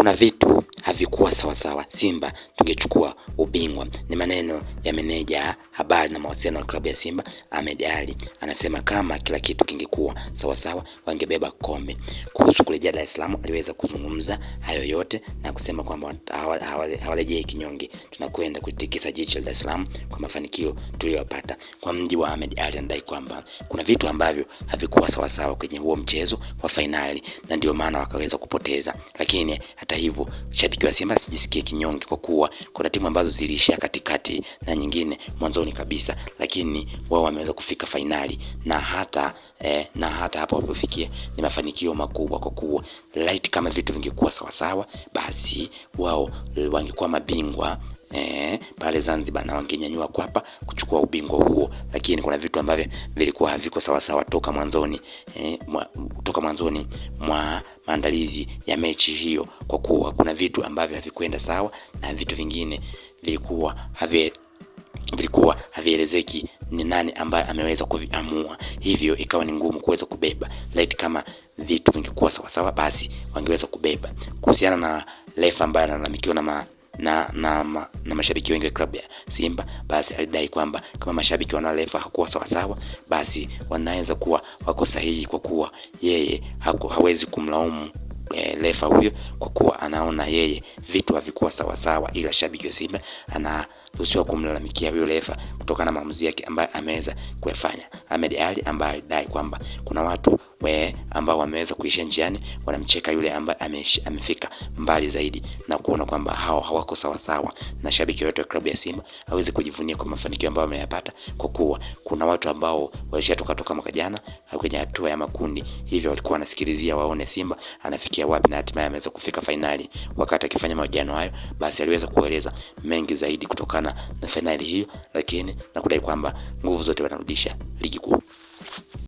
kuna vitu havikuwa sawasawa, Simba tungechukua ubingwa. Ni maneno ya meneja habari na mawasiliano wa klabu ya Simba Ahmed Ally. Anasema kama kila kitu kingekuwa sawasawa wangebeba kombe. Kuhusu kurejea Dar es Salaam, aliweza kuzungumza hayo yote na kusema kwamba hawalejei kinyonge, tunakwenda kutikisa jiji la Dar es Salaam kwa mafanikio tuliyopata. Kwa mjibu wa Ahmed Ally, anadai kwamba kuna vitu ambavyo havikuwa sawasawa kwenye huo mchezo wa fainali na ndio maana wakaweza kupoteza. Lakini hata hivyo shabiki wa Simba sijisikie kinyonge kwa kuwa kuna timu ambazo ziliishia katikati na nyingine mwanzoni kabisa, lakini wao wameweza kufika fainali na hata hapo walipofikia ni mafanikio makubwa, kwa kuwa light kama vitu vingekuwa sawasawa basi wao wangekuwa mabingwa pale Zanzibar na wangenyanyua kwa hapa kuchukua ubingwa huo. Lakini kuna vitu ambavyo vilikuwa haviko sawa toka mwanzoni mwa maandalizi ya mechi hiyo, kwa kuwa kuna vitu ambavyo havikwenda sawa na vitu vingine vilikuwa havielezeki ni nani ambaye ameweza kuviamua, hivyo ikawa ni ngumu kuweza kubeba. Light kama vitu vingekuwa sawa basi wangeweza kubeba. Kuhusiana na refa ambaye analalamikiwa na mashabiki wengi wa klabu ya Simba, basi alidai kwamba kama mashabiki wana refa hakuwa sawa basi wanaweza kuwa wako sahihi, kwa kuwa yeye hawezi kumlaumu refa huyo kwa kuwa anaona yeye vitu havikuwa sawa, ila shabiki wa Simba anaruhusiwa kumlalamikia huyo refa kutokana na maamuzi yake ambaye ameweza kuyafanya. Ahmed Ally ambaye alidai kwamba kuna watu ambao wameweza kuishia njiani wanamcheka yule ambaye amefika mbali zaidi, na kuona kwamba hao hawako sawa na shabiki wote wa klabu ya Simba hawezi kujivunia kwa mafanikio ambayo ameyapata, kwa kuwa kuna watu ambao walishatoka mwaka jana kwenye hatua ya makundi, hivyo walikuwa wanasikilizia waone Simba anafikia wapi, na hatimaye ameweza kufika fainali. Wakati akifanya mahojiano hayo, basi aliweza kueleza mengi zaidi kutokana na fainali hiyo, lakini na kudai kwamba nguvu zote wanarudisha ligi kuu.